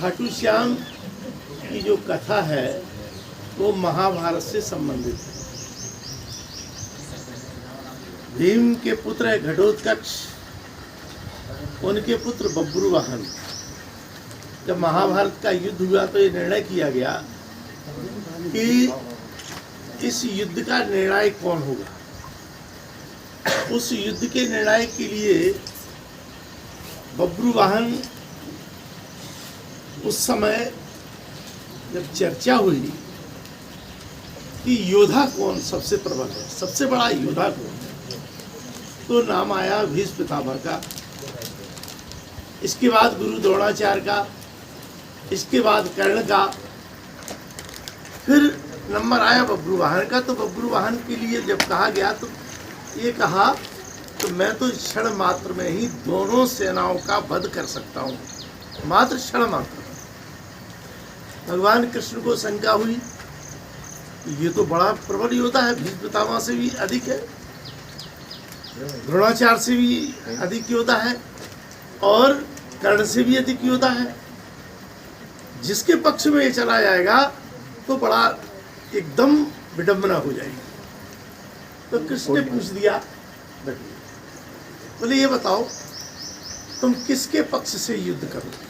खाटू श्याम की जो कथा है वो महाभारत से संबंधित है। भीम के पुत्र है घटोत्कच, उनके पुत्र बब्रुवाहन। जब महाभारत का युद्ध हुआ तो ये निर्णय किया गया कि इस युद्ध का निर्णायक कौन होगा। उस युद्ध के निर्णायक के लिए बब्रुवाहन, उस समय जब चर्चा हुई कि योद्धा कौन सबसे प्रबल है, सबसे बड़ा योद्धा कौन है, तो नाम आया भीष्म पितामह का, इसके बाद गुरु द्रोणाचार्य का, इसके बाद कर्ण का, फिर नंबर आया बब्रुवाहन का। तो बब्रुवाहन के लिए जब कहा गया तो ये कहा तो मैं तो क्षण मात्र में ही दोनों सेनाओं का वध कर सकता हूँ, मात्र क्षण मात्र। भगवान कृष्ण को शंका हुई, ये तो बड़ा प्रबल योद्धा है, भीष्म पितामह से भी अधिक है, द्रोणाचार्य से भी अधिक योद्धा है और कर्ण से भी अधिक योद्धा है। जिसके पक्ष में ये चला जाएगा तो बड़ा एकदम विडंबना हो जाएगी। तो कृष्ण ने पूछ दिया, बोले ये बताओ तुम किसके पक्ष से युद्ध करोगे।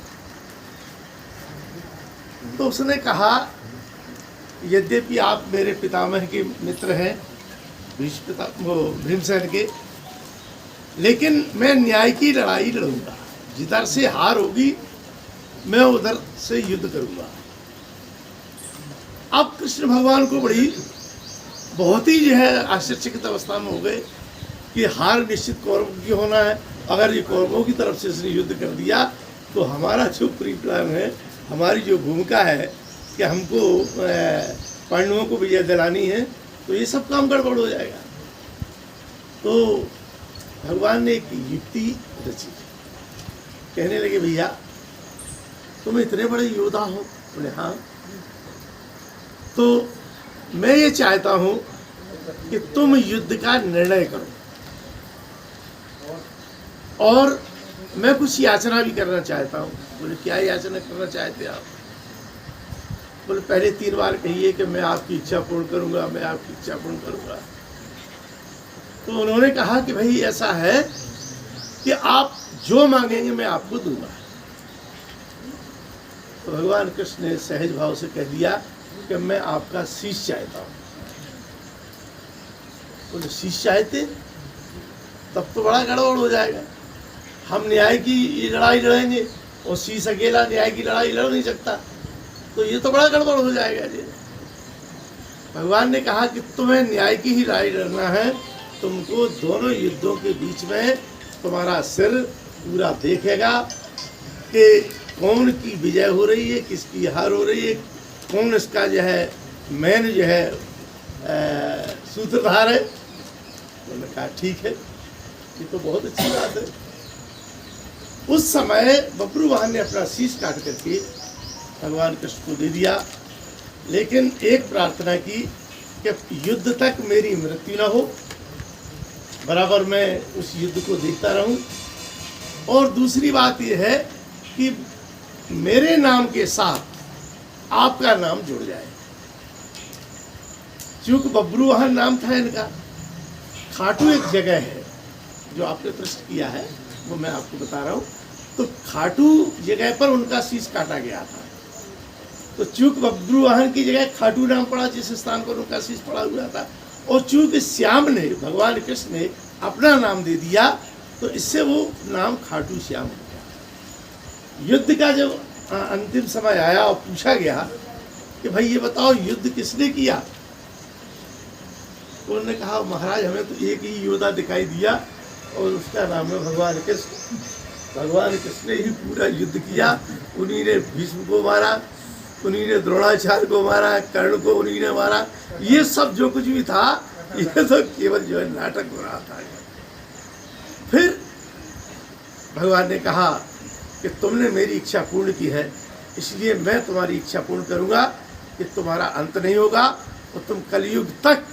तो उसने कहा यद्यपि आप मेरे पितामह के मित्र हैं भीमसेन के, लेकिन मैं न्याय की लड़ाई लड़ूंगा, जिधर से हार होगी मैं उधर से युद्ध करूंगा। अब कृष्ण भगवान को बहुत ही जो है आश्चर्यचकित अवस्था में हो गए कि हार निश्चित कौरवों की होना है। अगर ये कौरवों की तरफ से इसने युद्ध कर दिया तो हमारा जो प्री प्लान है, हमारी जो भूमिका है कि हमको पांडवों को विजय दिलानी है, तो ये सब काम गड़बड़ हो जाएगा। तो भगवान ने एक युक्ति रची, कहने लगे भैया तुम इतने बड़े योद्धा हो। बोले हाँ। तो मैं ये चाहता हूं कि तुम युद्ध का निर्णय करो और मैं कुछ याचना भी करना चाहता हूं। बोले क्या याचना करना चाहते आप। बोले पहले 3 बार कहिए कि मैं आपकी इच्छा पूर्ण करूंगा, मैं आपकी इच्छा पूर्ण करूंगा। तो उन्होंने कहा कि भाई ऐसा है कि आप जो मांगेंगे मैं आपको दूंगा। तो भगवान कृष्ण ने सहज भाव से कह दिया कि मैं आपका शीश चाहता हूं। बोले शीश चाहते, तब तो बड़ा गड़बड़ हो जाएगा। हम न्याय की लड़ाई लड़ेंगे और शीश अकेला न्याय की लड़ाई लड़ नहीं सकता, तो ये तो बड़ा गड़बड़ हो जाएगा जी। भगवान ने कहा कि तुम्हें न्याय की ही लड़ाई लड़ना है, तुमको दोनों युद्धों के बीच में तुम्हारा सिर पूरा देखेगा कि कौन की विजय हो रही है, किसकी हार हो रही है, कौन इसका जो है मेन जो है सूत्रधार है। उन्होंने कहा ठीक है, ये तो बहुत अच्छी बात है। उस समय बब्रुवाहन ने अपना शीश काट करके भगवान कृष्ण को दे दिया, लेकिन एक प्रार्थना की कि युद्ध तक मेरी मृत्यु न हो, बराबर मैं उस युद्ध को देखता रहूं। और दूसरी बात यह है कि मेरे नाम के साथ आपका नाम जुड़ जाए। चूंकि बब्रुवाहन नाम था इनका। खाटू एक जगह है जो आपने प्रश्न किया है, वो मैं आपको बता रहा हूँ। तो खाटू जगह पर उनका शीश काटा गया था। तो चूंकि बब्रुवाहन की जगह खाटू नाम पड़ा, जिस स्थान पर उनका शीश पड़ा हुआ था, और चूंकि श्याम ने, भगवान कृष्ण ने अपना नाम दे दिया, तो इससे वो नाम खाटू श्याम हो गया। युद्ध का जब अंतिम समय आया और पूछा गया कि भाई ये बताओ युद्ध किसने किया, तो उन्होंने कहा महाराज हमें तो एक ही योद्धा दिखाई दिया और उसका नाम है भगवान कृष्ण। भगवान कृष्ण ने ही पूरा युद्ध किया। उन्हीं ने भीष्म को मारा, उन्हीं ने द्रोणाचार्य को मारा, कर्ण को उन्हीं ने मारा। ये सब जो कुछ भी था ये तो केवल जो है नाटक हो रहा था। फिर भगवान ने कहा कि तुमने मेरी इच्छा पूर्ण की है, इसलिए मैं तुम्हारी इच्छा पूर्ण करूंगा कि तुम्हारा अंत नहीं होगा और तुम कलयुग तक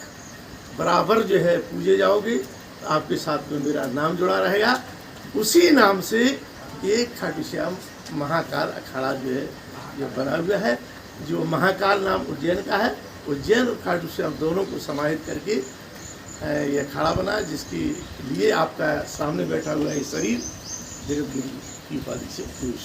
बराबर जो है पूजे जाओगे। आपके साथ में मेरा नाम जुड़ा रहेगा। उसी नाम से एक खाटू श्याम महाकाल अखाड़ा जो है ये बना हुआ है, जो महाकाल नाम उज्जैन का है। उज्जैन और खाटू श्याम दोनों को समाहित करके ये खड़ा बना, जिसकी लिए आपका सामने बैठा हुआ ये शरीर जगत गुरु की उपाधि से पूछ